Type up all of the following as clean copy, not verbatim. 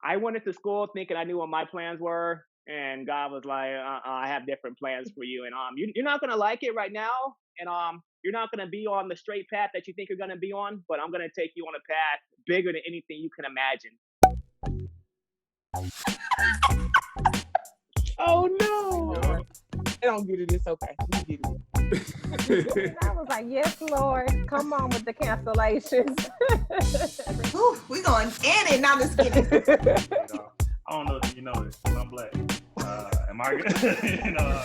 I went into school thinking I knew what my plans were, and God was like, I have different plans for you, and you're not gonna like it right now, and you're not gonna be on the straight path that you think you're gonna be on, but I'm gonna take you on a path bigger than anything you can imagine. Oh no! Yup. I don't get it. It's okay. We get And I was like, yes, Lord, come on with the cancellations. Whew, we going in it. Now just kidding. it. You know, I don't know if you know this, but I'm black. Am I good? you know,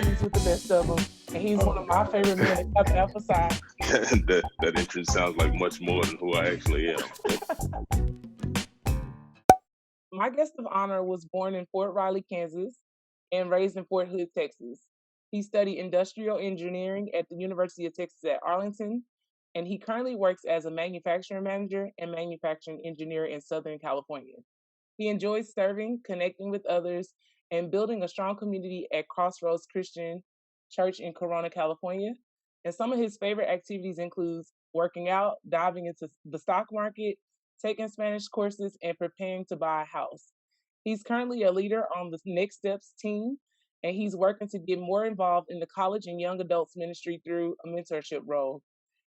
He's with the best of them, and he's one of my favorite men to come emphasize. That entrance sounds like much more than who I actually am. My guest of honor was born in Fort Riley, Kansas, and raised in Fort Hood, Texas. He studied industrial engineering at the University of Texas at Arlington, and he currently works as a manufacturing manager and manufacturing engineer in Southern California. He enjoys serving, connecting with others, and building a strong community at Crossroads Christian Church in Corona, California. And some of his favorite activities include working out, diving into the stock market, taking Spanish courses, and preparing to buy a house. He's currently a leader on the Next Steps team, and he's working to get more involved in the college and young adults ministry through a mentorship role.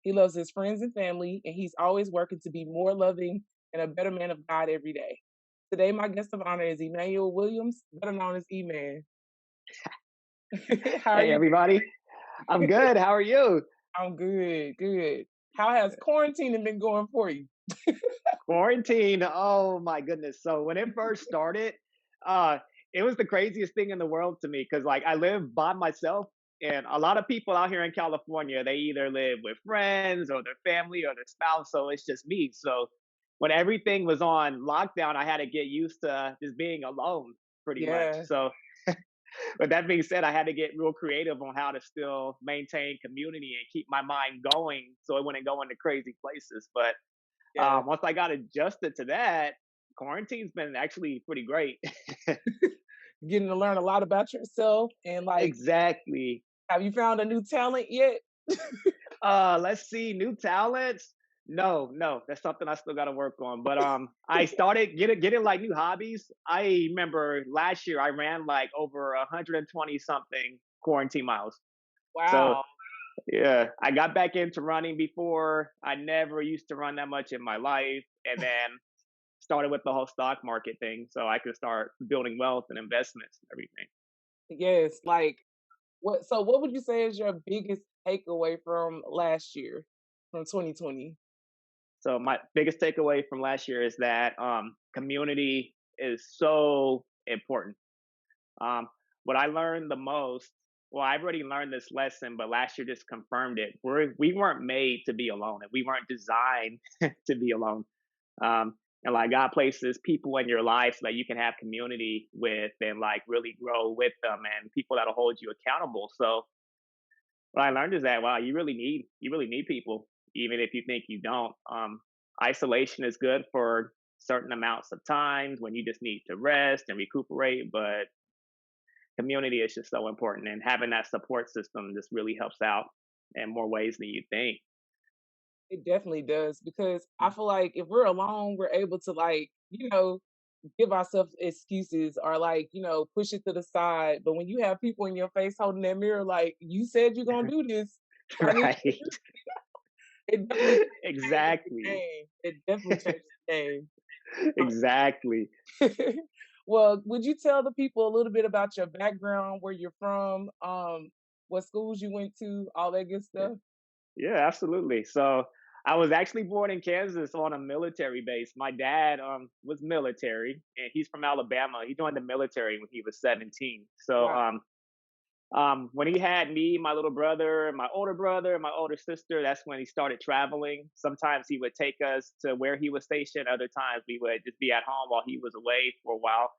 He loves his friends and family, and he's always working to be more loving and a better man of God every day. Today, my guest of honor is Emanuel Williams, better known as E-Man. How are Hey you? everybody, I'm good. How are you? I'm good, good. How has quarantine been going for you? Quarantine. Oh my goodness. So when it first started, uh, it was the craziest thing in the world to me because like I live by myself, and a lot of people out here in California, they either live with friends or their family or their spouse. So it's just me. So when everything was on lockdown, I had to get used to just being alone pretty much. Yeah, So with that being said, I had to get real creative on how to still maintain community and keep my mind going so it wouldn't go into crazy places. But yeah. once I got adjusted to that, quarantine's been actually pretty great. Getting to learn a lot about yourself and like, Exactly. have you found a new talent yet? Let's see, new talents. No, no, that's something I still got to work on. But I started getting like new hobbies. I remember last year I ran like over 120 something quarantine miles. So Wow. yeah, I got back into running before. I never used to run that much in my life, and then started with the whole stock market thing, so I could start building wealth and investments and everything. Yes, like what would you say is your biggest takeaway from last year, from 2020? So my biggest takeaway from last year is that community is so important. What I learned the most, well, I've already learned this lesson, but last year just confirmed it. We weren't made to be alone, and we weren't designed to be alone. And like God places people in your life so that you can have community with and like really grow with them and people that'll hold you accountable. So what I learned is that wow, you really need people, even if you think you don't. Isolation is good for certain amounts of times when you just need to rest and recuperate, but community is just so important, and having that support system just really helps out in more ways than you think. It definitely does because I feel like if we're alone, we're able to like, give ourselves excuses or like, push it to the side. But when you have people in your face holding that mirror, like you said you're gonna do this, I need Right. it definitely changes the Exactly. game. It definitely changes the game. Exactly. Well, would you tell the people a little bit about your background, where you're from, what schools you went to, all that good Yeah. stuff? Yeah, absolutely. So I was actually born in Kansas on a military base. My dad was military, and he's from Alabama. He joined the military when he was 17. So Wow. when he had me, my little brother, my older brother, and my older sister, that's when he started traveling. Sometimes he would take us to where he was stationed. Other times we would just be at home while he was away for a while.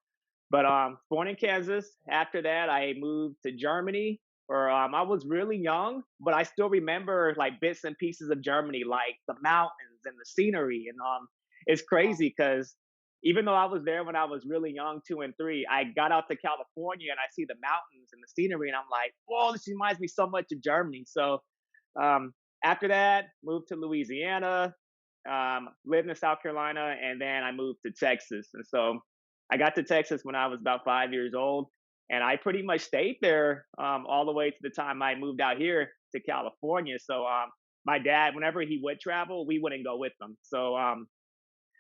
But born in Kansas. After that, I moved to Germany. Where I was really young, but I still remember like bits and pieces of Germany, like the mountains and the scenery. And it's crazy because even though I was there when I was really young, 2 and 3, I got out to California and I see the mountains and the scenery, and I'm like, whoa, this reminds me so much of Germany. So after that, moved to Louisiana, lived in South Carolina, and then I moved to Texas. And so I got to Texas when I was about 5 years old, and I pretty much stayed there all the way to the time I moved out here to California. So my dad, whenever he would travel, we wouldn't go with him. So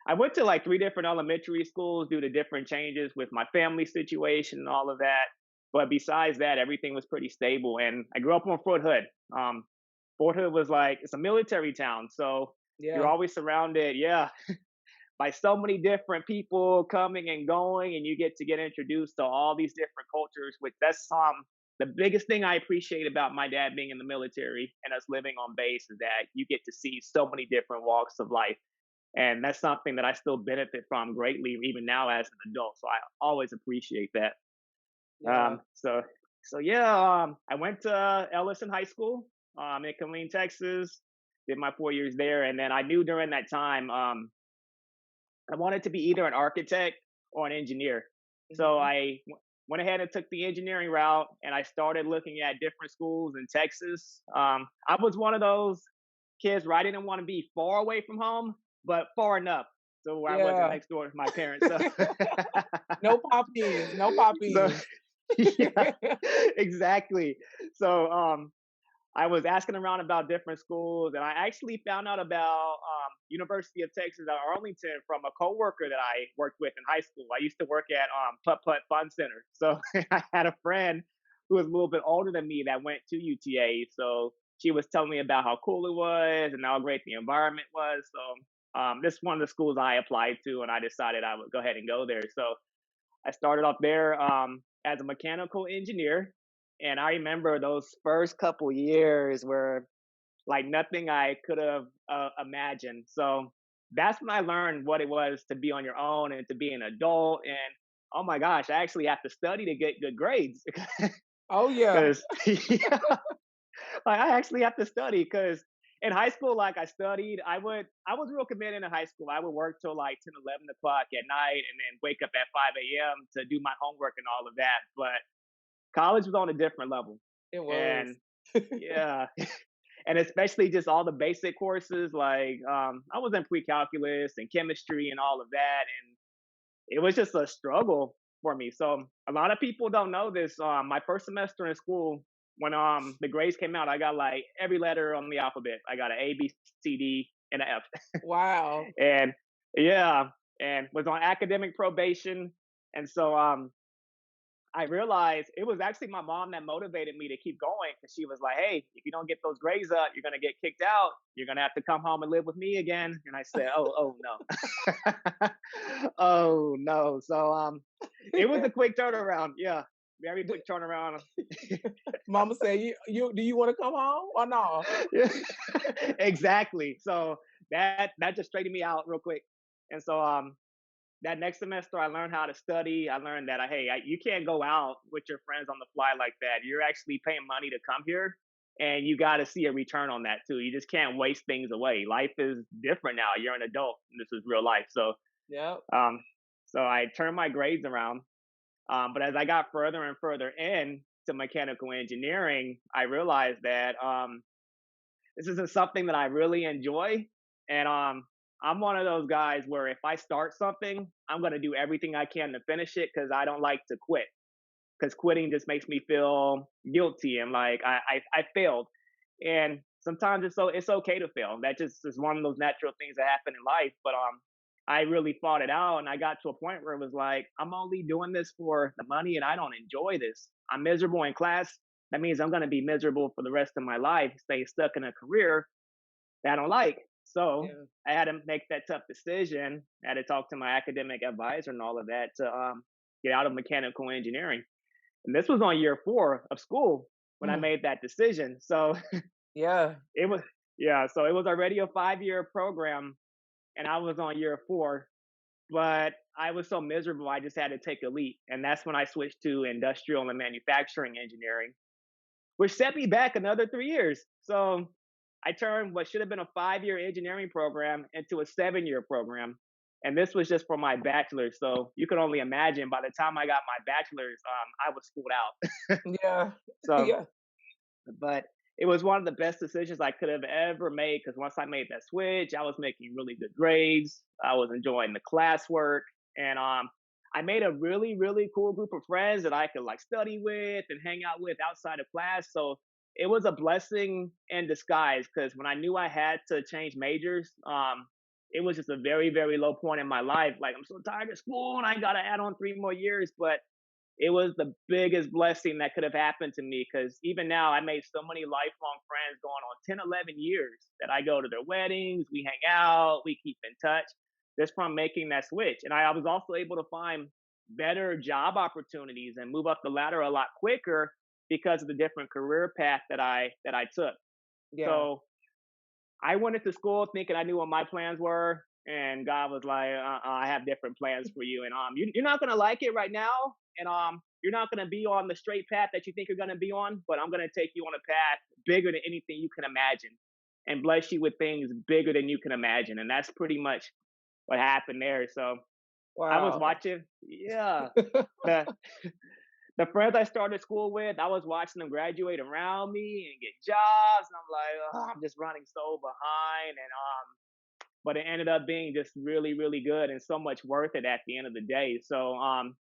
I went to like 3 different elementary schools due to different changes with my family situation and all of that. But besides that, everything was pretty stable. And I grew up on Fort Hood. Fort Hood was like, it's a military town. So you're Yeah. always surrounded, yeah, by so many different people coming and going. And you get introduced to all these different cultures, which that's the biggest thing I appreciate about my dad being in the military and us living on base is that you get to see so many different walks of life. And that's something that I still benefit from greatly, even now as an adult. So I always appreciate that. Yeah. So yeah, I went to Ellison High School in Killeen, Texas. Did my 4 years there, and then I knew during that time I wanted to be either an architect or an engineer. So Mhm. went ahead and took the engineering route, and I started looking at different schools in Texas. I was one of those kids where I didn't want to be far away from home, but far enough so where I wasn't Yeah. next door to my parents. So, No pop ins. No pop so ins. yeah, exactly. So I was asking around about different schools, and I actually found out about University of Texas at Arlington from a coworker that I worked with in high school. I used to work at Putt Putt Fun Center, so I had a friend who was a little bit older than me that went to UTA. So she was telling me about how cool it was and how great the environment was. So this is one of the schools I applied to, and I decided I would go ahead and go there. So I started off there as a mechanical engineer, and I remember those first couple years were like nothing I could have imagined. So that's when I learned what it was to be on your own and to be an adult. And oh my gosh, I actually have to study to get good grades Oh yeah. because yeah, like, I actually have to study because in high school, like I studied, I was real committed in high school. I would work till like 10, 11 o'clock at night and then wake up at 5 a.m. to do my homework and all of that. But college was on a different level. It was. And yeah, and especially just all the basic courses, like I was in pre-calculus and chemistry and all of that. And it was just a struggle for me. So a lot of people don't know this. My first semester in school, when the grades came out, I got like every letter on the alphabet. I got an A, B, C, D, and an F. Wow. And yeah, and was on academic probation. And so I realized it was actually my mom that motivated me to keep going because she was like, "Hey, if you don't get those grades up, you're gonna get kicked out. You're gonna have to come home and live with me again." And I said, "Oh no, oh no." So it was a quick turnaround. Yeah, very quick turnaround. Mama said, "You do you want to come home or no?" Yeah, exactly. So that just straightened me out real quick. And so that next semester, I learned how to study. I learned that you can't go out with your friends on the fly like that. You're actually paying money to come here, and you got to see a return on that too. You just can't waste things away. Life is different now. You're an adult, and this is real life. So, Yep. um, so I turned my grades around. But as I got further and further in to mechanical engineering, I realized that this isn't something that I really enjoy, and I'm one of those guys where if I start something, I'm gonna do everything I can to finish it because I don't like to quit. Because quitting just makes me feel guilty and like I failed. And sometimes it's okay to fail. That just is one of those natural things that happen in life. But I really fought it out, and I got to a point where it was like I'm only doing this for the money, and I don't enjoy this. I'm miserable in class. That means I'm gonna be miserable for the rest of my life, stay stuck in a career that I don't like. So Yeah. I had to make that tough decision. I had to talk to my academic advisor and all of that to get out of mechanical engineering. And this was on year 4 of school when I Mm. made that decision. So Yeah. it was, yeah, so it was already a 5 year program, and I was on year 4, but I was so miserable, I just had to take a leap. And that's when I switched to industrial and manufacturing engineering, which set me back another 3 years. So I turned what should have been a 5 year engineering program into a 7 year program. And this was just for my bachelor's. So you can only imagine by the time I got my bachelor's, I was schooled out. Yeah. So, Yeah. but it was one of the best decisions I could have ever made because once I made that switch, I was making really good grades. I was enjoying the classwork, and I made a really really cool group of friends that I could like study with and hang out with outside of class. So it was a blessing in disguise because when I knew I had to change majors, it was just a very very low point in my life. Like I'm so tired of school and I got to add on 3 more years, but it was the biggest blessing that could have happened to me because even now I made so many lifelong friends going on 10, 11 years that I go to their weddings, we hang out, we keep in touch just from making that switch. And I was also able to find better job opportunities and move up the ladder a lot quicker because of the different career path that I took. Yeah. So I went into school thinking I knew what my plans were, and God was like, "I have different plans for you, and you're not gonna like it right now, and you're not gonna be on the straight path that you think you're gonna be on, but I'm gonna take you on a path bigger than anything you can imagine, and bless you with things bigger than you can imagine." And that's pretty much what happened there. So I was Wow. watching, yeah, the the friends I started school with, I was watching them graduate around me and get jobs, and I'm like, "Ugh, I'm just running so behind." And but it ended up being just really, really good and so much worth it at the end of the day. So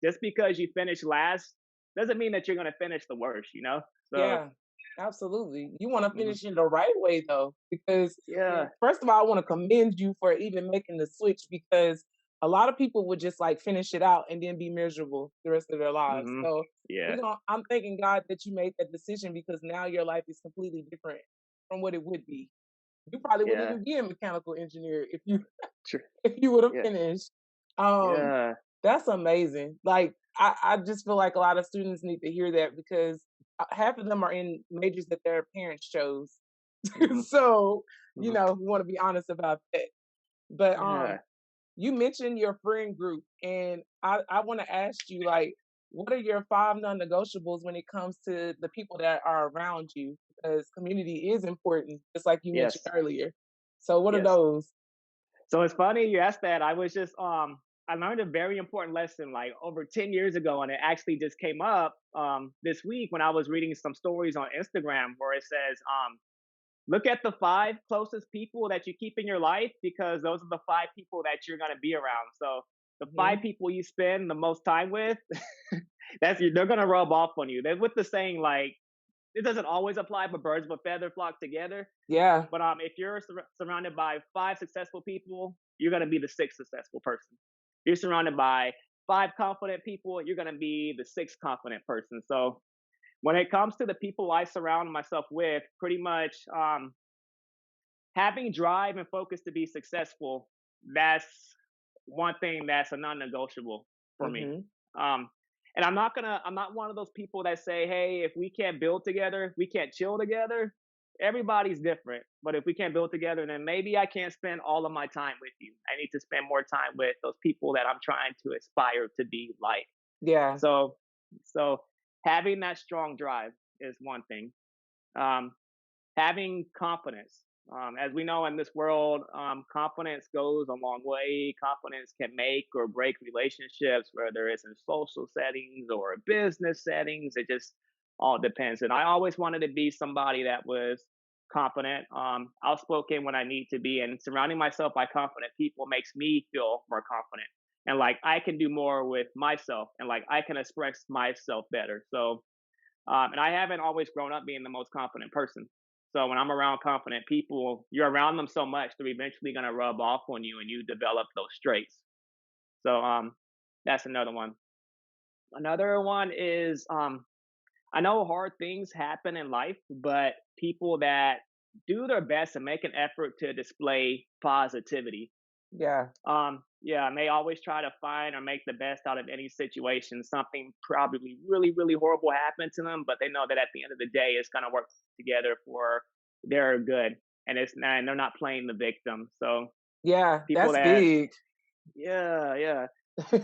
just because you finish last doesn't mean that you're gonna finish the worst, you know? So Yeah, absolutely. You want to mhm, finish in the right way though, because yeah, first of all, I want to commend you for even making the switch because a lot of people would just like finish it out and then be miserable the rest of their lives. hmm, So yeah, I'm thanking God that you made that decision because now your life is completely different from what it would be. You probably wouldn't yeah, even be a mechanical engineer if you sure, if you would have yeah, finished. Um, yeah, that's amazing. Like I just feel like a lot of students need to hear that because half of them are in majors that their parents chose. hmm, So, hmm, we want to be honest about that. But yeah. you mentioned your friend group and I want to ask you like what are your five non-negotiables when it comes to the people that are around you? Because community is important, just like you mentioned Yes, earlier. So what are yes. those? So it's funny you asked that. I was just I learned a very important lesson like over 10 years ago, and it actually just came up this week when I was reading some stories on Instagram where it says look at the 5 closest people that you keep in your life because those are the 5 people that you're gonna be around. So the Hmm. 5 people you spend the most time with, they're gonna rub off on you. They're with the saying like it doesn't always apply, but birds of a feather flock together. Yeah. But if you're surrounded by 5 successful people, you're gonna be the sixth successful person. You're surrounded by 5 confident people, you're gonna be the sixth confident person. So when it comes to the people I surround myself with, pretty much having drive and focus to be successful, that's one thing that's a non-negotiable for me. Hmm. Um, and I'm not one of those people that say, hey, if we can't build together, we can't chill together. Everybody's different, but if we can't build together, then maybe I can't spend all of my time with you. I need to spend more time with those people that I'm trying to aspire to be like. Yeah. So, so having that strong drive is one thing. Um, having confidence. As we know in this world, confidence goes a long way. Confidence can make or break relationships, whether it's in social settings or business settings. It just all depends. And I always wanted to be somebody that was confident, outspoken when I need to be, and surrounding myself by confident people makes me feel more confident. And like I can do more with myself, and like I can express myself better. So and I haven't always grown up being the most confident person. So when I'm around confident people, you're around them so much they're eventually gonna rub off on you and you develop those traits. So that's another one. Another one is I know hard things happen in life, but people that do their best and make an effort to display positivity. Yeah. Yeah, and they always try to find or make the best out of any situation. Something probably really, really horrible happened to them, but they know that at the end of the day, it's going to work together for their good, and and they're not playing the victim. So Yeah. people That's that, big. yeah, yeah.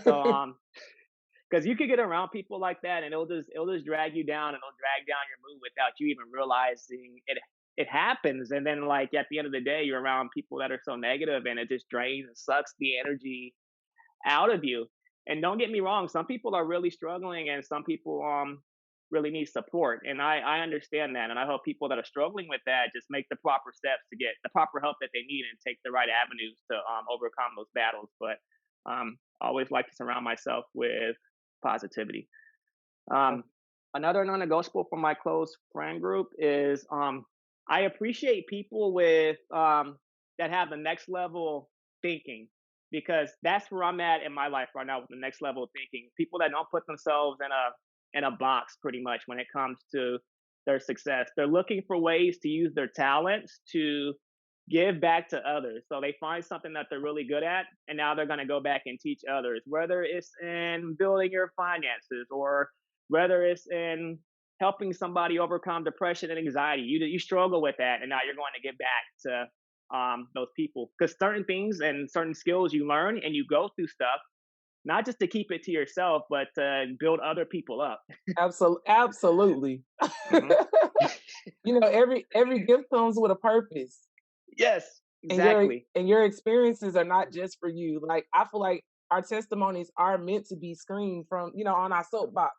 So because you could get around people like that, and it'll just drag you down, and it'll drag down your mood without you even realizing it. It happens, and then like at the end of the day, you're around people that are so negative, and it just drains and sucks the energy out of you. And don't get me wrong, some people are really struggling, and some people really need support. And I understand that. And I hope people that are struggling with that just make the proper steps to get the proper help that they need and take the right avenues to overcome those battles. But I always like to surround myself with positivity. Um, Another non-negotiable for my close friend group is I appreciate people with that have the next level thinking, because that's where I'm at in my life right now with the next level of thinking. People that don't put themselves in a box pretty much when it comes to their success. They're looking for ways to use their talents to give back to others. So they find something that they're really good at, and now they're going to go back and teach others, whether it's in building your finances or whether it's in helping somebody overcome depression and anxiety. You struggle with that, and now you're going to give back to those people, because certain things and certain skills you learn and you go through stuff not just to keep it to yourself, but to build other people up. Absolutely. Mhm. You know, every gift comes with a purpose. Yes, And your exactly. and your experiences are not just for you. Like, I feel like our testimonies are meant to be screened from, on our soapbox.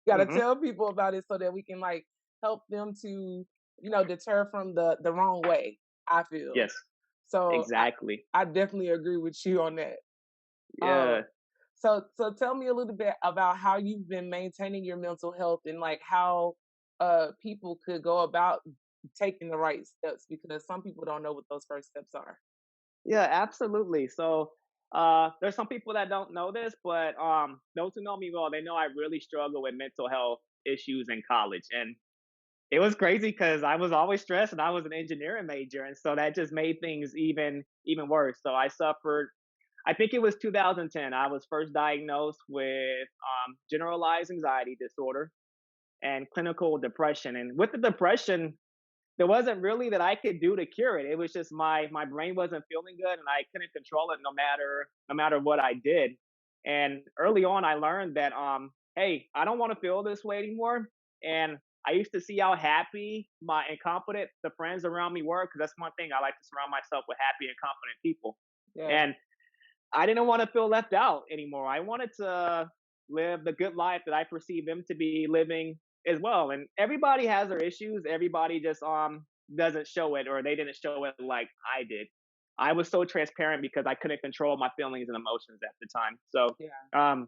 You gotta Hmm. tell people about it so that we can like help them to, deter from the wrong way, I feel. Yes, So exactly. I definitely agree with you on that. Yeah. Um so tell me a little bit about how you've been maintaining your mental health, and like how people could go about taking the right steps, because some people don't know what those first steps are. Yeah, absolutely. So there's some people that don't know this, but those who know me well, they know I really struggle with mental health issues in college. And it was crazy because I was always stressed and I was an engineering major. And so that just made things even worse. So I suffered, I think it was 2010, I was first diagnosed with generalized anxiety disorder and clinical depression. And with the depression, there wasn't really that I could do to cure it. It was just my brain wasn't feeling good, and I couldn't control it no matter what I did. And early on, I learned that hey, I don't want to feel this way anymore. And I used to see how happy my and confident the friends around me were, because that's one thing, I like to surround myself with happy and confident people. Yeah. And I didn't want to feel left out anymore. I wanted to live the good life that I perceive them to be living as well. And everybody has their issues. Everybody just doesn't show it, or they didn't show it like I did. I was so transparent because I couldn't control my feelings and emotions at the time. So Yeah.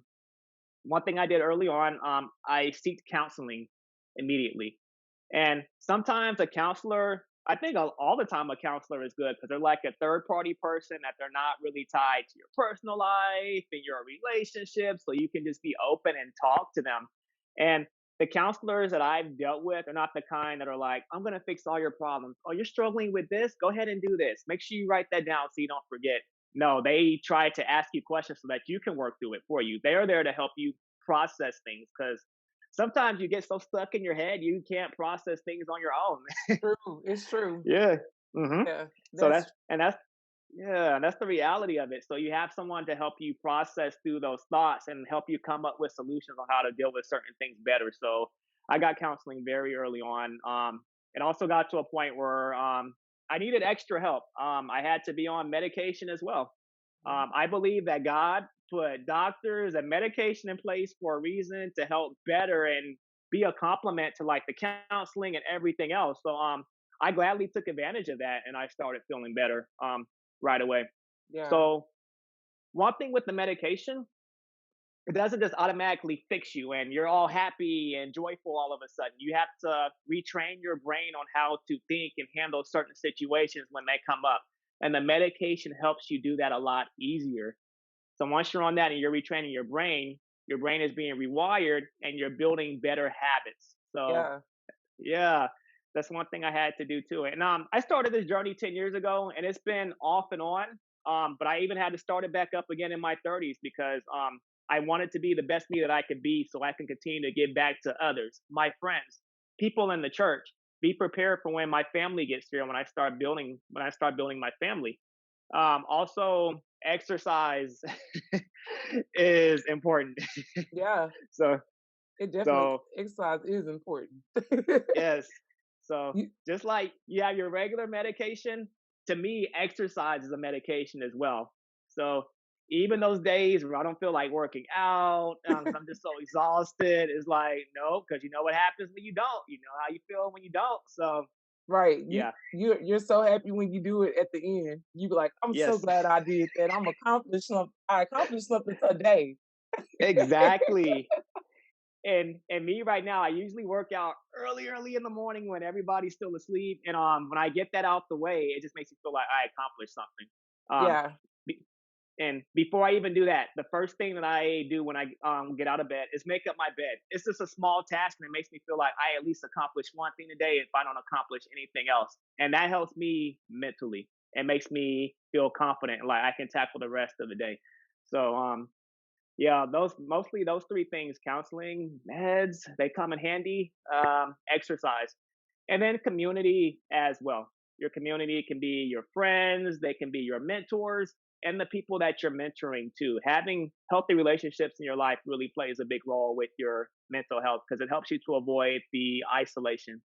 one thing I did early on, I seeked counseling immediately. And sometimes a counselor, I think all the time a counselor is good because they're like a third party person that they're not really tied to your personal life and your relationship. So you can just be open and talk to them. And the counselors that I've dealt with are not the kind that are like, I'm going to fix all your problems. Oh, you're struggling with this? Go ahead and do this. Make sure you write that down so you don't forget. No, they try to ask you questions so that you can work through it for you. They are there to help you process things, because sometimes you get so stuck in your head you can't process things on your own. True. It's true. Yeah. Hmm. Yeah. So That's that's yeah, and that's the reality of it. So you have someone to help you process through those thoughts and help you come up with solutions on how to deal with certain things better. So I got counseling very early on. And also got to a point where I needed extra help. I had to be on medication as well. I believe that God put doctors and medication in place for a reason to help better and be a complement to like the counseling and everything else. So I gladly took advantage of that and I started feeling better right away. yeah. So one thing with the medication, it doesn't just automatically fix you and you're all happy and joyful all of a sudden. You have to retrain your brain on how to think and handle certain situations when they come up. And the medication helps you do that a lot easier. So once you're on that and you're retraining your brain is being rewired and you're building better habits. So Yeah. yeah, that's one thing I had to do too. And I started this journey 10 years ago, and it's been off and on. But I even had to start it back up again in my 30s because I wanted to be the best me that I could be, so I can continue to give back to others, my friends, people in the church. Be prepared for when my family gets here, when I start building my family. Also, exercise is important. Yeah. so It definitely so exercise is important. yes. So You- just like you have your regular medication, to me, exercise is a medication as well. So even those days where I don't feel like working out, 'cause I'm just so exhausted, it's like, no, because you know what happens when you don't. You know how you feel when you don't. So Right. yeah, You're so happy when you do it at the end. You be like, I'm so yes, glad I did that. I accomplished something today. exactly. And me right now, I usually work out early in the morning when everybody's still asleep. And when I get that out the way, it just makes me feel like I accomplished something. Um, Yeah. be- and before I even do that, the first thing that I do when I get out of bed is make up my bed. It's just a small task, and it makes me feel like I at least accomplished one thing today if I don't accomplish anything else. And that helps me mentally. It makes me feel confident, like I can tackle the rest of the day. So yeah, those three things: counseling, meds, they come in handy. Exercise, and then community as well. Your community can be your friends, they can be your mentors, and the people that you're mentoring too. Having healthy relationships in your life really plays a big role with your mental health because it helps you to avoid the isolation.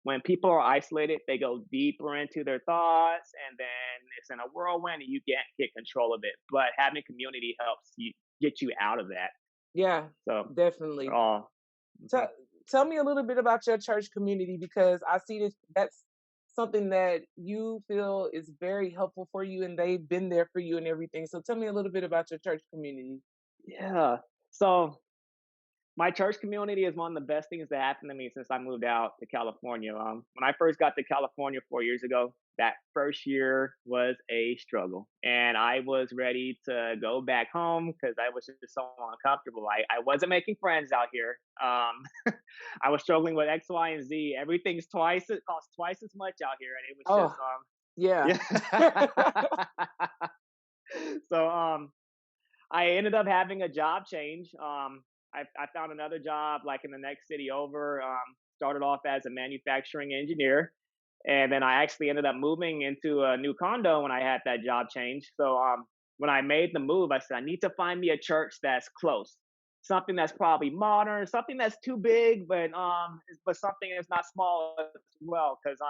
When people are isolated, they go deeper into their thoughts, and then it's in a whirlwind, and you can't get control of it. But having community helps you get you out of that. Yeah, So, definitely. oh, mhm. Tell tell me a little bit about your church community because I see that's something that you feel is very helpful for you and they've been there for you and everything. So tell me a little bit about your church community. Yeah. So my church community is one of the best things that happened to me since I moved out to California. When I first got to California 4 years ago, that first year was a struggle, and I was ready to go back home because I was just so uncomfortable. I wasn't making friends out here. I was struggling with X, Y, and Z. Everything's twice. It costs twice as much out here, and it was just Oh, yeah. yeah. So I ended up having a job change. I found another job like in the next city over. Started off as a manufacturing engineer, and then I actually ended up moving into a new condo when I had that job change. So when I made the move, I said I need to find me a church that's close, something that's probably modern, something that's too big, but something that's not small as well, because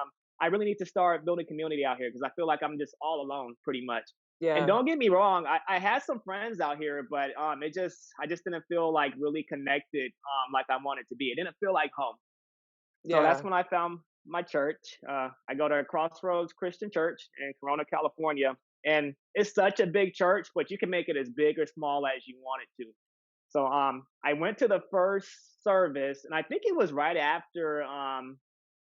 I really need to start building community out here because I feel like I'm just all alone pretty much. And Yeah. don't get me wrong, I had some friends out here, but I just didn't feel like really connected like I wanted to be. It didn't feel like home. So that's Yeah. when I found my church. I go to Crossroads Christian Church in Corona, California, and it's such a big church, but you can make it as big or small as you want it to. So I went to the first service, and I think it was right after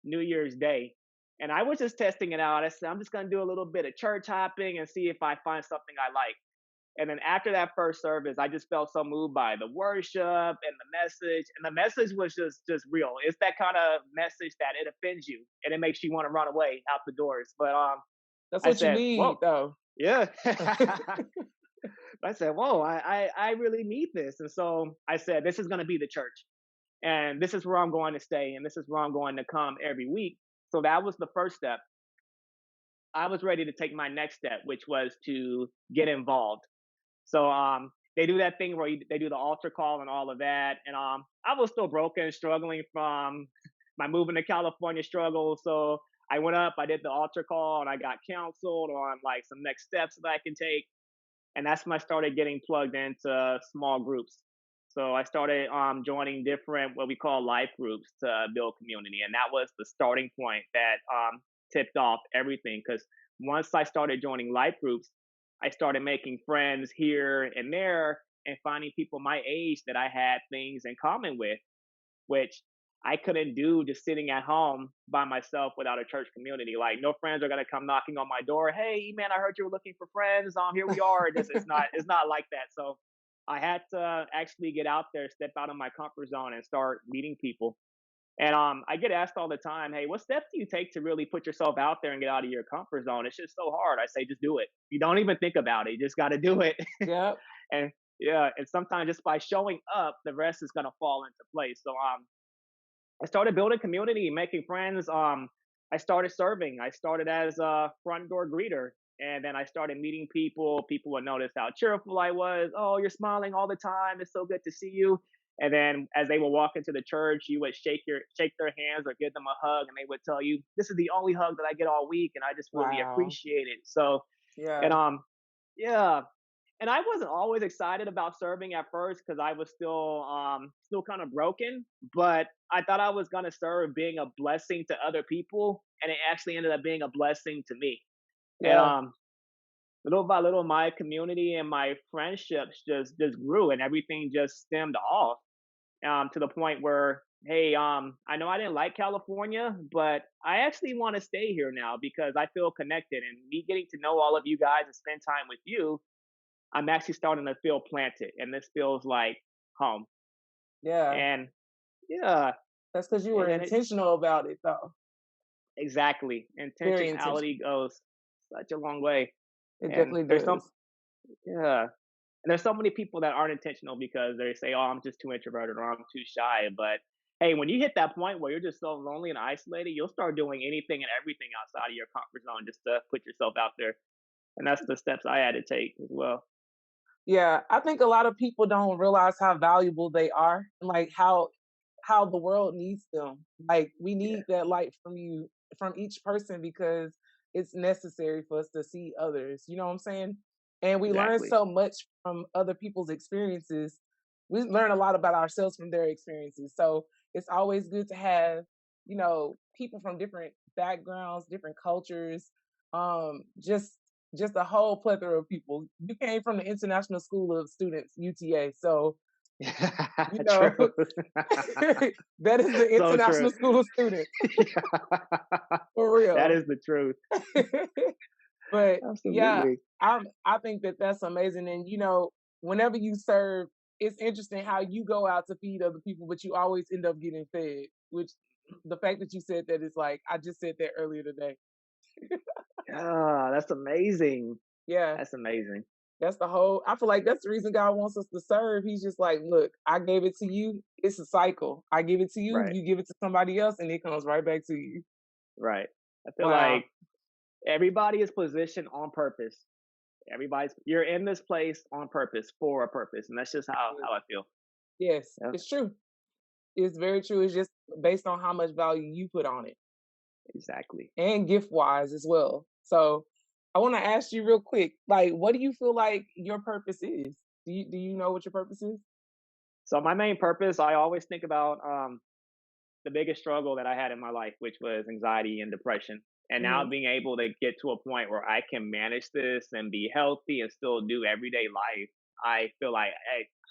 New Year's Day. And I was just testing it out. I said, I'm just going to do a little bit of church hopping and see if I find something I like. And then after that first service, I just felt so moved by the worship and the message. And the message was just real. It's that kind of message that it offends you and it makes you want to run away out the doors. But That's I what you said, need whoa, though. yeah. I said, whoa, I really need this. And so I said, this is going to be the church. And this is where I'm going to stay. And this is where I'm going to come every week. So that was the first step. I was ready to take my next step, which was to get involved. So they do that thing where they do the altar call and all of that. And I was still broken, struggling from my moving to California struggle. So I went up, I did the altar call, and I got counseled on like some next steps that I can take. And that's when I started getting plugged into small groups. So I started joining different what we call life groups to build community, and that was the starting point that tipped off everything. Because once I started joining life groups, I started making friends here and there, and finding people my age that I had things in common with, which I couldn't do just sitting at home by myself without a church community. Like no friends are gonna come knocking on my door. Hey man, I heard you were looking for friends. Here we are. It's not like that. So I had to actually get out there, step out of my comfort zone, and start meeting people. And I get asked all the time, hey, what steps do you take to really put yourself out there and get out of your comfort zone? It's just so hard. I say, just do it. You don't even think about it. You just got to do it. Yep. And yeah, and sometimes just by showing up, the rest is gonna fall into place. So I started building community, making friends. I started serving. I started as a front door greeter, and then I started meeting people. People would notice how cheerful I was. Oh, you're smiling all the time. It's so good to see you. And then as they would walk into the church, you would shake their hands or give them a hug, and they would tell you, "This is the only hug that I get all week, and I just really Wow. appreciate it." So, and Yeah. yeah, and I wasn't always excited about serving at first because I was still kind of broken. But I thought I was gonna serve being a blessing to other people, and it actually ended up being a blessing to me. And Yeah. little by little, my community and my friendships just grew, and everything just stemmed off to the point where, hey, I know I didn't like California, but I actually want to stay here now because I feel connected, and me getting to know all of you guys and spend time with you, I'm actually starting to feel planted, and this feels like home. Yeah. And yeah, That's because you were and then it intentional about it, though. exactly, Very intentional. intentionality goes such a long way. It And definitely there's some does. yeah, and there's so many people that aren't intentional because they say, "Oh, I'm just too introverted or I'm too shy." But hey, when you hit that point where you're just so lonely and isolated, you'll start doing anything and everything outside of your comfort zone just to put yourself out there. And that's the steps I had to take as well. Yeah, I think a lot of people don't realize how valuable they are, and like how the world needs them. Like we Yeah, need that light from you, from each person, because it's necessary for us to see others. You know what I'm saying? And we learn exactly. so much from other people's experiences. We learn a lot about ourselves from their experiences. So it's always good to have, people from different backgrounds, different cultures, just a whole plethora of people. You came from the International School of Students, UTA. So, you know, True. that is the So true. International School of Students for That real. is the truth. But yeah, Absolutely. I think that that's amazing. And whenever you serve, it's interesting how you go out to feed other people, but you always end up getting fed. Which the fact that you said that is like I just said that earlier today. Ah, that's amazing. Yeah. That's amazing. That's the whole I feel like that's the reason God wants us to serve. He's just like, look, I gave it to you. It's a cycle. I give it to you, Right. you give it to somebody else, and it comes right back to you. Right. I feel Wow. like everybody is positioned on purpose. You're in this place on purpose for a purpose, and that's just how I feel. Yes, Yeah, it's true. It's very true. It's just based on how much value you put on it exactly. and gift wise as well. So I want to ask you real quick, like, what do you feel like your purpose is? Do you know what your purpose is? So my main purpose, I always think about the biggest struggle that I had in my life, which was anxiety and depression. And now Hmm. being able to get to a point where I can manage this and be healthy and still do everyday life, I feel like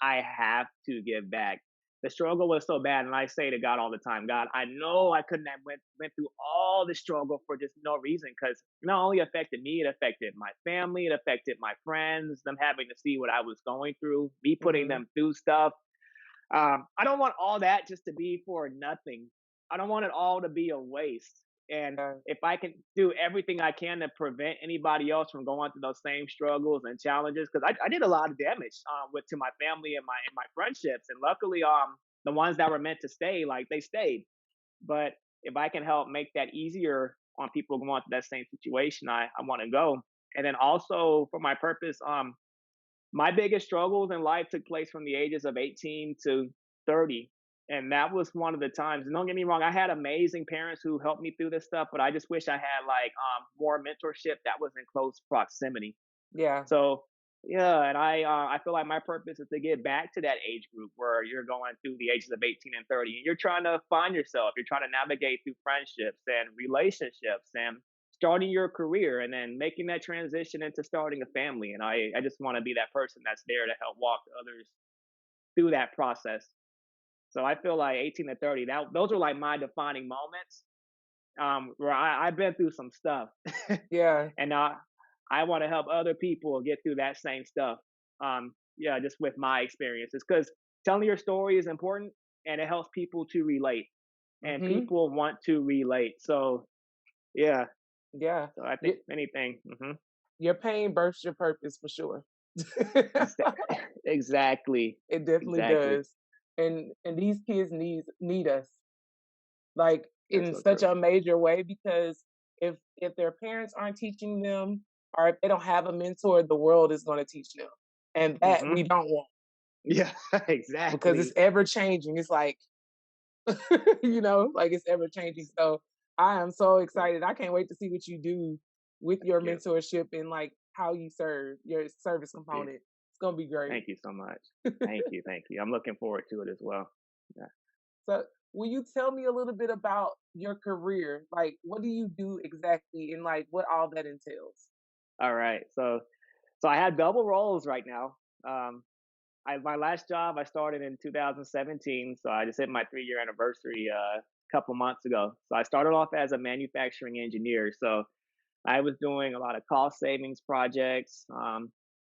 I have to give back. The struggle was so bad, and I say to God all the time, God, I know I couldn't have went through all the struggle for just no reason, because it not only affected me, it affected my family, it affected my friends, them having to see what I was going through, me putting Hmm. them through stuff. I don't want all that just to be for nothing. I don't want it all to be a waste. And Yeah. if I can do everything I can to prevent anybody else from going through those same struggles and challenges, because I did a lot of damage with to my family and my friendships, and luckily, the ones that were meant to stay, like they stayed. But if I can help make that easier on people going through that same situation, I want to go. And then also for my purpose, my biggest struggles in life took place from the ages of 18 to 30. And that was one of the times. And don't get me wrong, I had amazing parents who helped me through this stuff, but I just wish I had like more mentorship that was in close proximity. Yeah. So yeah, and I feel like my purpose is to get back to that age group where you're going through the ages of 18 and 30 and you're trying to find yourself. You're trying to navigate through friendships and relationships and starting your career and then making that transition into starting a family. And I just want to be that person that's there to help walk others through that process. So I feel like 18 to 30, those are like my defining moments where I've been through some stuff. Yeah. And I want to help other people get through that same stuff. Yeah, just with my experiences, because telling your story is important and it helps people to relate, and Hmm. people want to relate. So yeah, Yeah. so I think Y- anything. your pain births your purpose for sure. Exactly, It definitely exactly. does. And these kids need us like That's in so such true. a major way because if their parents aren't teaching them or if they don't have a mentor, the world is going to teach them. And that we Hmm. don't want Yeah, because it's exactly. ever changing. It's like like it's ever changing. So I am so Yeah, excited. I can't wait to see what you do with thank your you. mentorship and like how you serve your service Yeah. component. It's gonna be great. Thank you so much. Thank you. Thank you. I'm looking forward to it as well. Yeah. So, will you tell me a little bit about your career? Like, what do you do exactly, and like what all that entails? All right. So I have double roles right now. Um, my last job I started in 2017, so I just hit my 3 year anniversary a couple months ago. So I started off as a manufacturing engineer. So I was doing a lot of cost savings projects,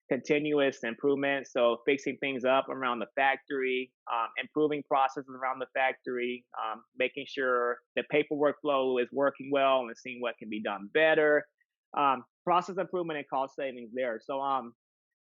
continuous improvement. So fixing things up around the factory, improving processes around the factory, making sure the paperwork flow is working well and seeing what can be done better. Process improvement and cost savings there. So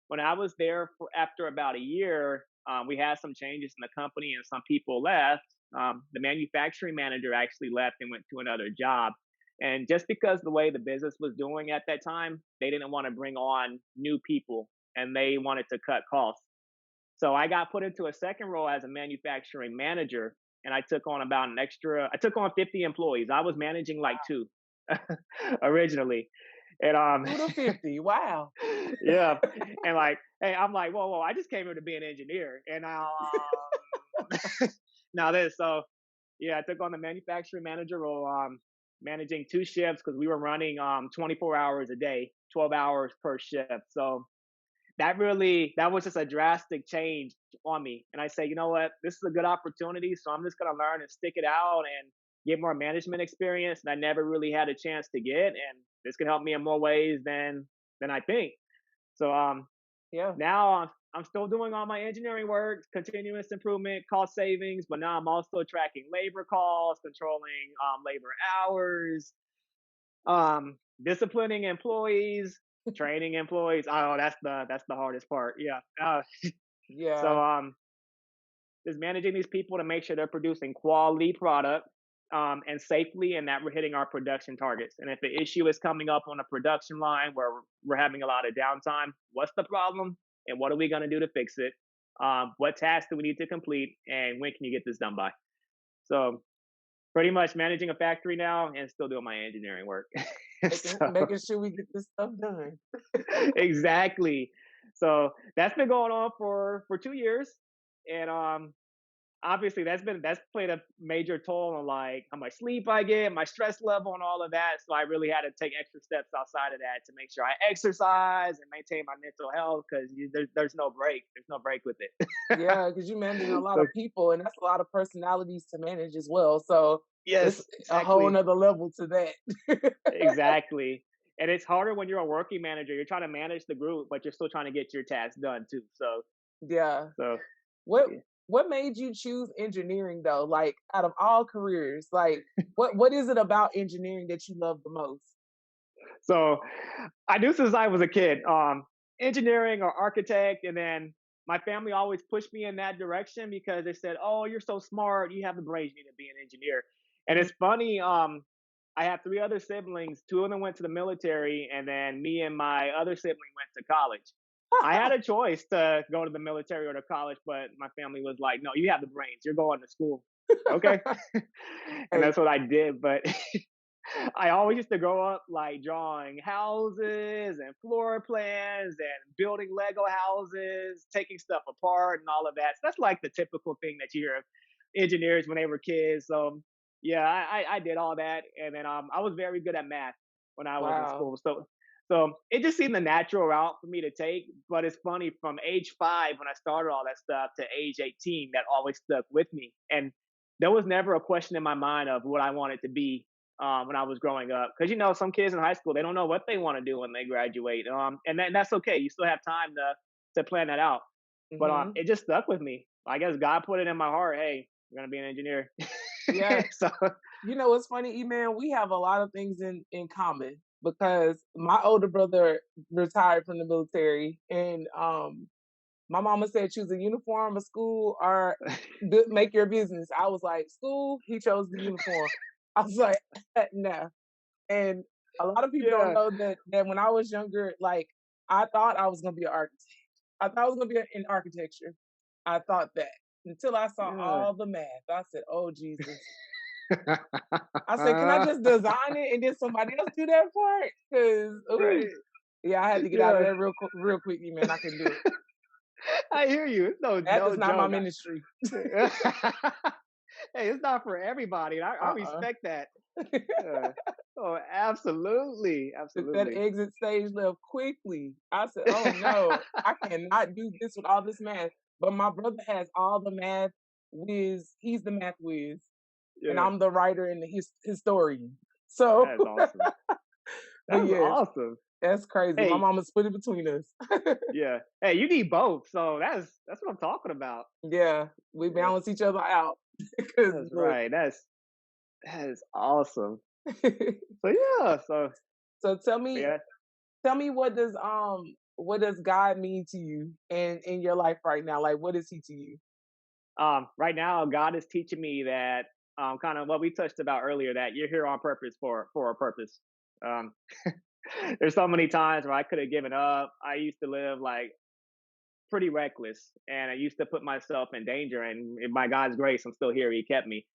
when I was there for after about a year, we had some changes in the company and some people left. The manufacturing manager actually left and went to another job. And just because the way the business was doing at that time, they didn't want to bring on new people and they wanted to cut costs. So I got put into a second role as a manufacturing manager and I took on I took on 50 employees. I was managing like two originally. And 2 to 50. Wow. yeah. And like, hey, I'm like, whoa, I just came here to be an engineer. And now, now this, so yeah, I took on the manufacturing manager role, managing two shifts because we were running 24 hours a day, 12 hours per shift. So that was just a drastic change on me. And I say, you know what, this is a good opportunity. So I'm just gonna learn and stick it out and get more management experience. And I never really had a chance to get. And this can help me in more ways than I think. So Yeah. now I'm still doing all my engineering work, continuous improvement, cost savings, but now I'm also tracking labor costs, controlling labor hours, disciplining employees, training employees. Oh, that's the hardest part. Yeah. Yeah. So just managing these people to make sure they're producing quality product and safely, and that we're hitting our production targets. And if the issue is coming up on a production line where we're having a lot of downtime, what's the problem, and what are we going to do to fix it? What tasks do we need to complete, and when can you get this done by? So pretty much managing a factory now and still doing my engineering work. Making sure we get this stuff done. Exactly. So that's been going on for 2 years, and obviously that's played a major toll on like how much sleep I get, my stress level, and all of that. So I really had to take extra steps outside of that to make sure I exercise and maintain my mental health because there's no break. There's no break with it. Yeah, because you're managing a lot So, of people, and that's a lot of personalities to manage as well. So yes, it's a whole exactly. nother level to that. Exactly. And it's harder when you're a working manager. You're trying to manage the group, but you're still trying to get your tasks done too. Yeah. So What yeah. what made you choose engineering though? Like out of all careers, like what is it about engineering that you love the most? So I knew since I was a kid, engineering or architect, and then my family always pushed me in that direction because they said, "Oh, you're so smart. You have the brains. You need to be an engineer." And Mhm. it's funny. I have three other siblings. Two of them went to the military, and then me and my other sibling went to college. I had a choice to go to the military or to college, but my family was like, "No, you have the brains. You're going to school." Okay, and Hey, that's what I did. But I always used to grow up like drawing houses and floor plans and building Lego houses, taking stuff apart and all of that. So that's like the typical thing that you hear of engineers when they were kids. So yeah, I did all that, and then I was very good at math when I was in wow. school. So it just seemed the natural route for me to take. But it's funny, from age 5 when I started all that stuff to age 18, that always stuck with me. And there was never a question in my mind of what I wanted to be when I was growing up. Because some kids in high school, they don't know what they want to do when they graduate, and that's okay. You still have time to plan that out. But Hmm. it just stuck with me. I guess God put it in my heart. Hey, you're gonna be an engineer. Yeah. So You know what's funny, E-Man? We have a lot of things in common because my older brother retired from the military, and my mama said choose a uniform, a school, or make your business. I was like, school. He chose the uniform. I was like, no. And a lot of people don't yeah, know that when I was younger, like I thought I was gonna be an architect. I thought I was gonna be in architecture. I thought that until I saw yeah. all the math. I said, "Oh Jesus." I said, "Can I just design it and then somebody else do that part?" Because, ooh, Right. yeah, I had to get out of Yeah. there real quickly, man. I couldn't do it. I hear you. It's That no is not my joke. ministry. Hey, it's not for everybody. And I Uh-uh. respect that. Uh, oh, absolutely, Took that absolutely. exit stage left quickly. I said, "Oh no, I cannot do this with all this math." But my brother has all the math whiz. He's the math whiz, and Yeah, I'm the writer and the historian. So, that's awesome. but That's yes, awesome. that's crazy. My Hey, mama split it between us. yeah. Hey, you need both. So that's what I'm talking about. Yeah, we Yeah, balance each other out. Because that's look, right. That is awesome. So yeah. So so yeah. tell me what does God mean to you in your life right now? Like what is he to you? Right now, God is teaching me that kind of what we touched about earlier, that you're here on purpose for a purpose. Um, there's so many times where I could have given up. I used to live like pretty reckless, and I used to put myself in danger. And by God's grace, I'm still here. He kept me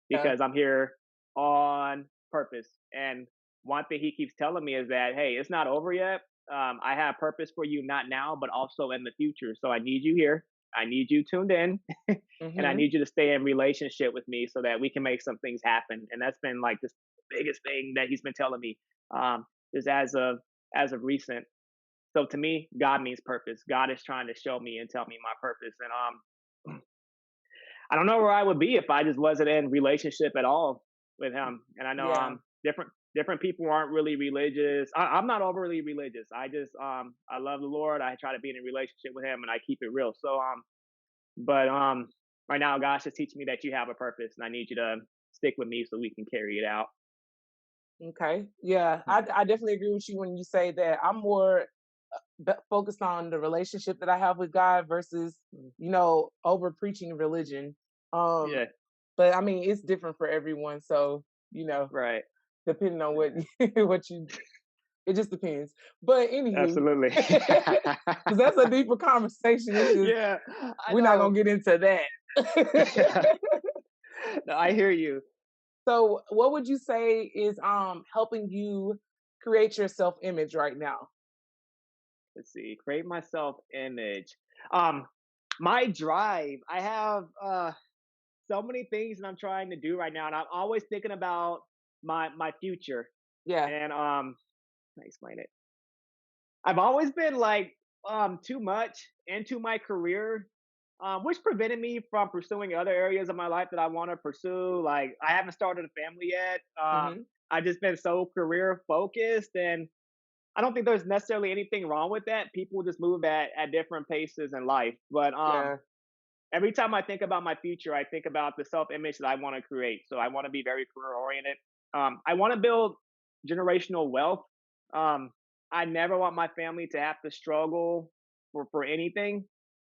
Yeah. because I'm here on purpose. And one thing He keeps telling me is that, hey, it's not over yet. I have purpose for you, not now, but also in the future. So I need you here. I need you tuned in, and I Mhm. need you to stay in relationship with me so that we can make some things happen. And that's been like this biggest thing that He's been telling me. Um, is as of recent. So to me, God means purpose. God is trying to show me and tell me my purpose. And I don't know where I would be if I just wasn't in relationship at all with Him. And I know Yeah. different people aren't really religious. I'm not overly religious. I just I love the Lord. I try to be in a relationship with Him, and I keep it real. So but right now God's just teaching me that you have a purpose, and I need you to stick with me so we can carry it out. Okay. Yeah. I definitely agree with you when you say that I'm more focused on the relationship that I have with God versus, Mm. over preaching religion. Um, Yeah, but I mean, it's different for everyone. So, right. depending on what what you, it just depends. But anywho, Absolutely. because that's a deeper conversation. It's just Yeah, I we're not know. gonna get into that. No, I hear you. So, what would you say is helping you create your self image right now? Let's see. Create my self image. Um, my drive. I have so many things that I'm trying to do right now, and I'm always thinking about my future. Yeah. And let me explain it. I've always been like too much into my career, which prevented me from pursuing other areas of my life that I want to pursue. Like I haven't started a family yet. Hmm. I've just been so career focused, and I don't think there's necessarily anything wrong with that. People just move at different paces in life. But Yeah. every time I think about my future, I think about the self image that I want to create. So I want to be very career oriented. I want to build generational wealth. Um, I never want my family to have to struggle for anything,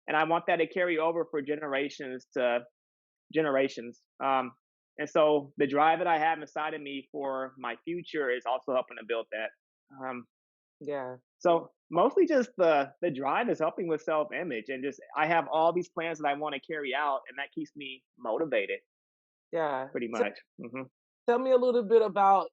and I want that to carry over for generations to generations. And so the drive that I have inside of me for my future is also helping to build that. Um, Yeah. so mostly just the drive is helping with self image, and just I have all these plans that I want to carry out, and that keeps me motivated Yeah. pretty So much. tell me a little bit about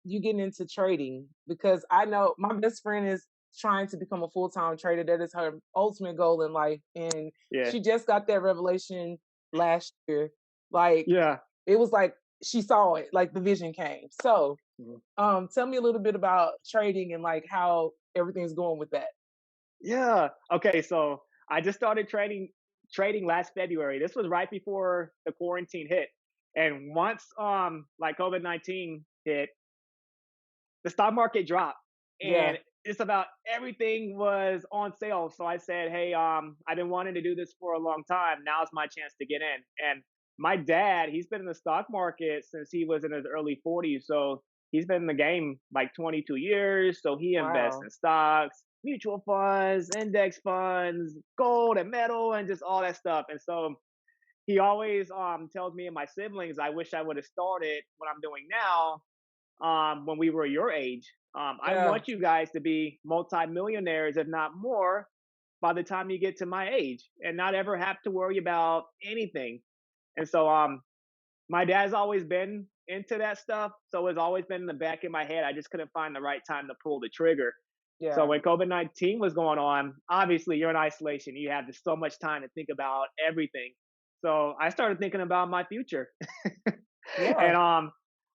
you getting into trading because I know my best friend is trying to become a full-time trader. That is her ultimate goal in life. And Yeah, she just got that revelation last year. Like yeah, it was like she saw it, like the vision came. So mhm. tell me a little bit about trading and like how everything's going with that. Yeah. Okay, so I just started trading last February. This was right before the quarantine hit, and once like COVID-19 hit, the stock market dropped, Yeah. and just about everything was on sale. So I said, "Hey, I've been wanting to do this for a long time. Now's my chance to get in." And my dad, he's been in the stock market since he was in his early 40s, so he's been in the game like 22 years. So he invests Wow. in stocks, mutual funds, index funds, gold and metal, and just all that stuff. And so he always tells me and my siblings, "I wish I would have started what I'm doing now when we were your age. I Yeah. want you guys to be multimillionaires, if not more, by the time you get to my age, and not ever have to worry about anything." And so, my dad's always been into that stuff, so it's always been in the back of my head. I just couldn't find the right time to pull the trigger. So Yeah. when COVID-19 was going on, obviously you're in isolation. You have just so much time to think about everything. So I started thinking about my future. Yeah. And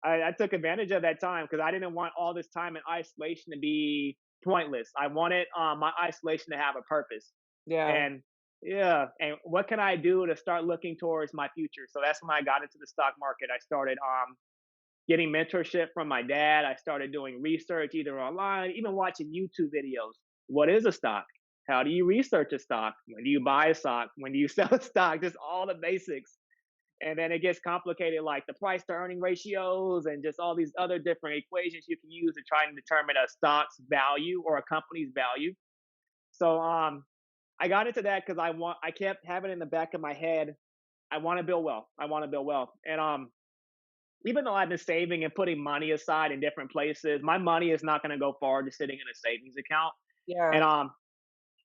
I took advantage of that time because I didn't want all this time in isolation to be pointless. I wanted my isolation to have a purpose. Yeah. And yeah, and what can I do to start looking towards my future? So that's when I got into the stock market. I started getting mentorship from my dad. I started doing research either online, even watching YouTube videos. What is a stock? How do you research a stock? When do you buy a stock? When do you sell a stock? Just all the basics. And then it gets complicated, like the price to earning ratios and just all these other different equations you can use to try and determine a stock's value or a company's value. So I got into that because I kept having in the back of my head, I want to build wealth. I want to build wealth. And even though I've been saving and putting money aside in different places, my money is not going to go far just sitting in a savings account. Yeah. And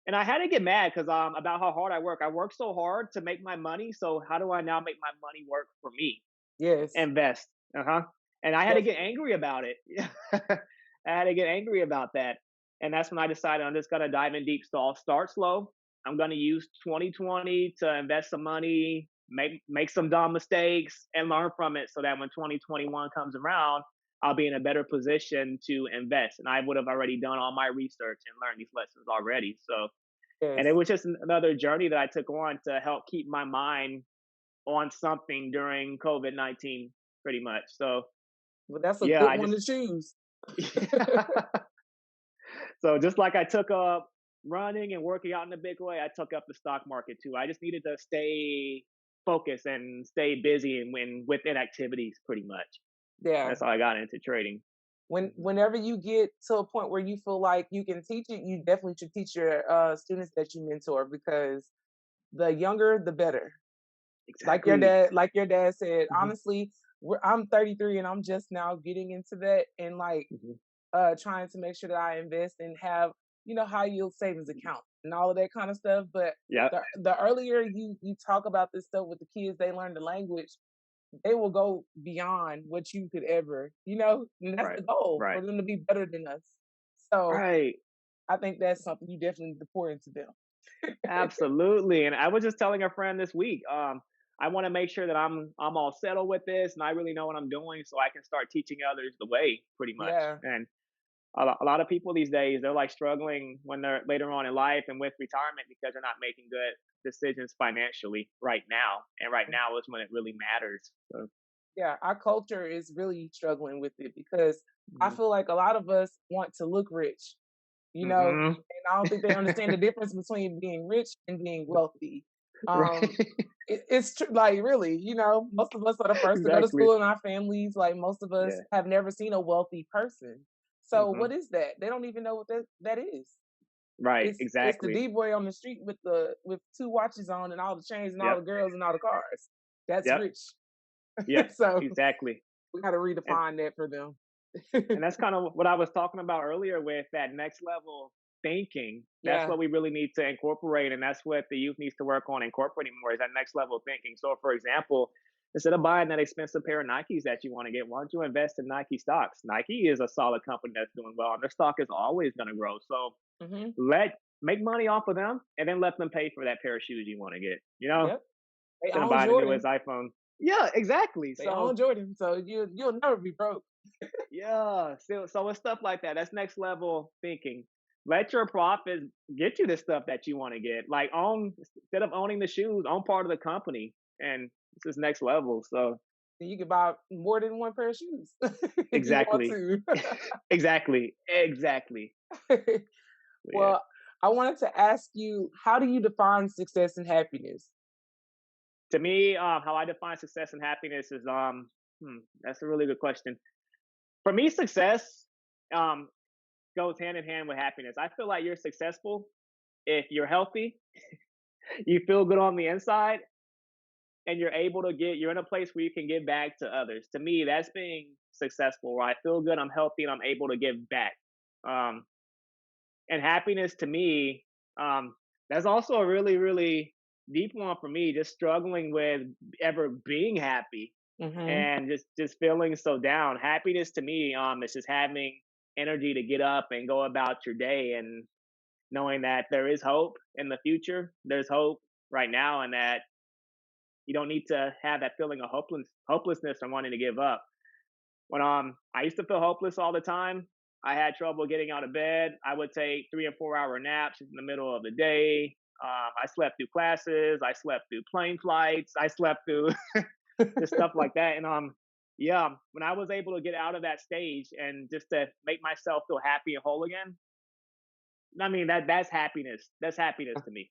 and I had to get mad because about how hard I work. I work so hard to make my money. So how do I now make my money work for me? Yes. Invest. And I had to get Definitely. angry about it. I had to get angry about that. And that's when I decided I'm just gonna dive in deep. So I'll start slow. I'm gonna use 2020 to invest some money, make some dumb mistakes, and learn from it so that when 2021 comes around, I'll be in a better position to invest. And I would have already done all my research and learned these lessons already. So and it Yes. was just another journey that I took on to help keep my mind on something during COVID-19, pretty much. So Well, that's a yeah, good I one just to choose. so just like I took up running and working out in a big way, I took up the stock market too. I just needed to stay focused and stay busy and within activities, pretty much. Yeah. That's how I got into trading. Whenever you get to a point where you feel like you can teach it, you definitely should teach your students that you mentor, because the younger the better. Exactly. Like your dad said, Hmm. honestly, I'm 33 and I'm just now getting into that, and like Hmm. trying to make sure that I invest and have, high yield savings account and all of that kind of stuff. But Yep. the earlier you talk about this stuff with the kids, they learn the language, they will go beyond what you could ever, and that's Right. the goal, Right. for them to be better than us. So Right. I think that's something you definitely need to pour into them. Absolutely. And I was just telling a friend this week, I want to make sure that I'm all settled with this and I really know what I'm doing so I can start teaching others the way, pretty much. Yeah. And a lot of people these days, they're like struggling when they're later on in life and with retirement because they're not making good decisions financially right now. And right now is when it really matters. So, Yeah, our culture is really struggling with it, because I mhm. feel like a lot of us want to look rich, Mhm. and I don't think they understand the difference between being rich and being wealthy. Um, Right. it's true, like really, most of us are the first to go to Exactly. school in our families. Like most of us Yeah. have never seen a wealthy person. So Hmm. what is that? They don't even know what that is. Right. It's the Exactly. D boy on the street with two watches on and all the chains and all Yep. the girls and all the cars. That's Yep. rich. Yep. So Exactly. we got to And redefine that for them. And that's kind of what I was talking about earlier with that next level thinking. That's Yeah. what we really need to incorporate. And that's what the youth needs to work on incorporating more is that next level thinking. So, for example, instead of buying that expensive pair of Nikes that you want to get, why don't you invest in Nike stocks? Nike is a solid company that's doing well, and their stock is always going to grow. So, Hmm. make money off of them and then let them pay for that pair of shoes you want to get, Yep. They instead of own buying the newest Jordan. iPhone. Yeah, exactly. They own So, Jordan. So you'll never be broke. yeah, so it's stuff like that. That's next level thinking. Let your profits get you the stuff that you want to get. Like own instead of owning the shoes, own part of the company, and this is next level. So Then you can buy more than one pair of shoes if you want exactly, to. exactly. Yeah. Well, I wanted to ask you, how do you define success and happiness? To me, how I define success and happiness is that's a really good question. For me, success um goes hand in hand with happiness. I feel like you're successful if you're healthy, you feel good on the inside, and you're in a place where you can give back to others. To me, that's being successful, where I feel good, I'm healthy, and I'm able to give back. Um, and happiness to me, that's also a really, really deep one for me, just struggling with ever being happy Hmm. and just feeling so down. Happiness to me, is just having energy to get up and go about your day, and knowing that there is hope in the future. There's hope right now, and that you don't need to have that feeling of hopelessness or wanting to give up. When I used to feel hopeless all the time. I had trouble getting out of bed. I would take 3 and 4 hour naps in the middle of the day. I slept through classes. I slept through plane flights. I slept through just stuff like that. And yeah, when I was able to get out of that stage and just to make myself feel happy and whole again, I mean that's happiness. That's happiness to me.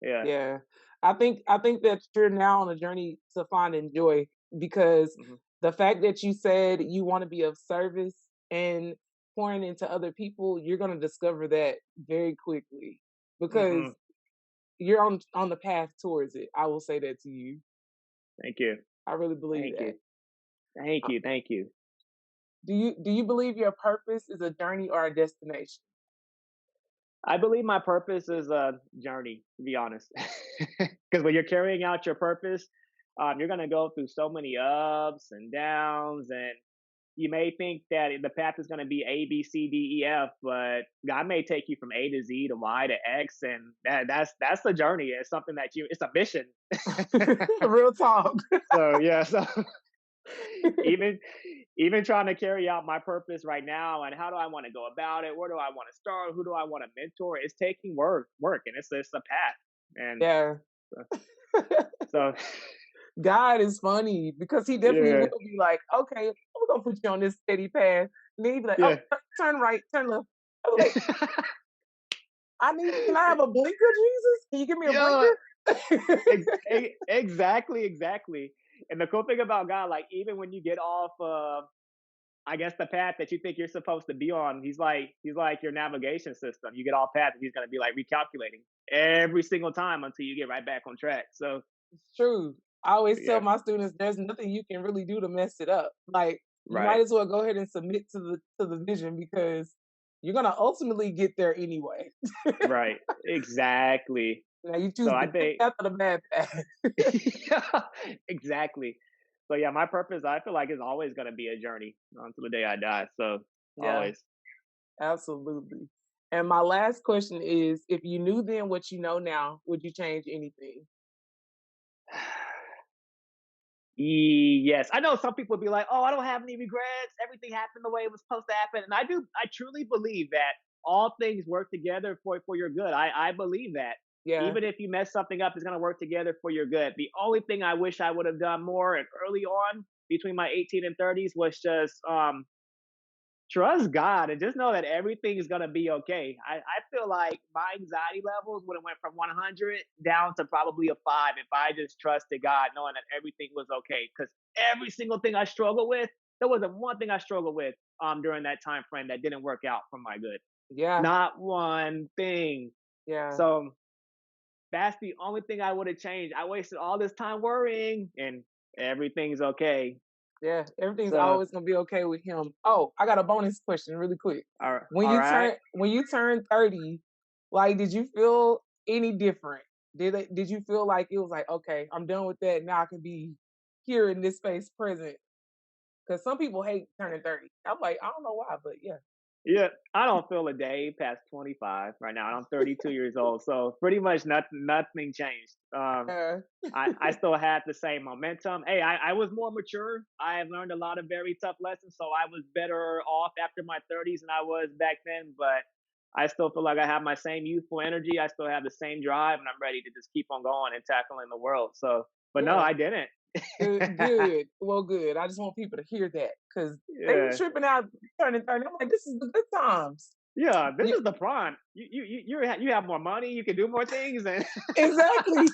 Yeah. Yeah. I think that you're now on a journey to finding joy because Hmm. the fact that you said you want to be of service and pouring into other people, you're going to discover that very quickly because Hmm. you're on the path towards it. I will say that to you. Thank you. I really believe Thank that. you. Thank Uh, you. Thank you. Do you believe your purpose is a journey or a destination? I believe my purpose is a journey, to be honest. Because when you're carrying out your purpose, you're going to go through so many ups and downs, and you may think that the path is going to be A, B, C, D, E, F, but God may take you from A to Z to Y to X, and that's the journey. It's something that it's a mission. Real talk. So yeah, so even even trying to carry out my purpose right now, and how do I want to go about it, where do I want to start, who do I want to mentor, it's taking work, and it's a path. And Yeah. so, so God is funny because he definitely yeah. will be like, okay, we're gonna put you on this steady path. And then he'd be like, oh, Yeah. turn right, turn left. I was like, can I have a blinker, Jesus? Can you give me a Yeah, blinker? exactly. And the cool thing about God, like even when you get off I guess the path that you think you're supposed to be on, he's like your navigation system. You get off path and he's gonna be like recalculating every single time until you get right back on track. So It's true. I always tell yeah, my students there's nothing you can really do to mess it up. Like you right, might as well go ahead and submit to the vision because you're gonna ultimately get there anyway. right, exactly. Now you So choose I the good think path or the bad path. yeah, exactly. So yeah, my purpose I feel like is always gonna be a journey until the day I die. So Yeah, always. absolutely. And my last question is if you knew then what you know now, would you change anything? Yes, I know some people be like, "Oh, I don't have any regrets. Everything happened the way it was supposed to happen." And I do. I truly believe that all things work together for your good. I believe that Yeah. even if you mess something up, it's gonna work together for your good. The only thing I wish I would have done more and early on between my 18 and 30s was just trust God and just know that everything is gonna be okay. I feel like my anxiety levels would have went from 100 down to probably a 5 if I just trusted God, knowing that everything was okay. Because every single thing I struggled with, there wasn't one thing I struggled with during that time frame that didn't work out for my good. Yeah. Not one thing. Yeah. So that's the only thing I would have changed. I wasted all this time worrying, and everything's okay. Yeah. Everything's So always gonna be okay with him. Oh, I got a bonus question really quick. When all you right. turn when you turn 30, like did you feel any different? Did you feel like it was like, okay, I'm done with that. Now I can be here in this space present? Because some people hate turning 30. I'm like, I don't know why, but yeah. Yeah, I don't feel a day past 25 right now. I'm 32 years old, so pretty much nothing changed. Uh, I still had the same momentum. Hey, I was more mature. I have learned a lot of very tough lessons, so I was better off after my 30s than I was back then. But I still feel like I have my same youthful energy. I still have the same drive, and I'm ready to just keep on going and tackling the world. So, but no, yeah. I didn't. Good. Well, good. I just want people to hear that because they be Yeah. tripping out turning 30. I'm like, this is the good times. Yeah, this Yeah, is the prime. You have more money. You can do more things, and exactly.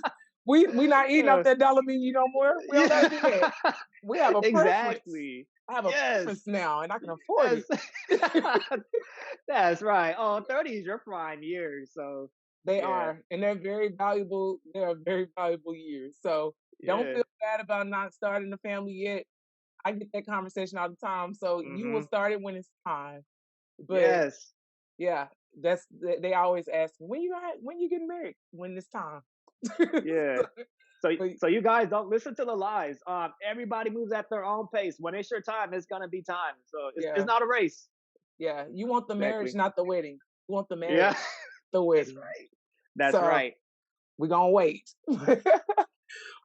We not eating off yeah, that dollar menu no more. We don't gotta do that. yeah, We have a preference. exactly. I have a Yes, preference now and I can afford that's it. that's right. Oh, 30 is your prime years. So They yeah, are, and they're very valuable. They are very valuable years. So don't yeah. feel bad about not starting a family yet. I get that conversation all the time. So you will Hmm. start it when it's time. But Yes, yeah, they always ask me when you getting married when it's time. yeah. So, So but so you guys don't listen to the lies. Everybody moves at their own pace. When it's your time, it's gonna be time. So it's yeah, not a race. Yeah, you want the marriage, Exactly. not the wedding. You want the marriage, Yeah, the that's wedding. right. That's So right. we're gonna wait.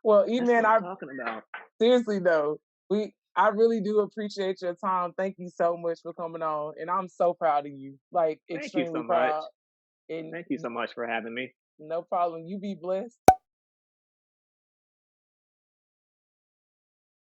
Well, That's what E-Man, I'm I talking about. seriously though, I really do appreciate your time. Thank you so much for coming on. And I'm so proud of you. Like Thank you extremely so much. proud. And Thank you so much for having me. no problem. You be blessed.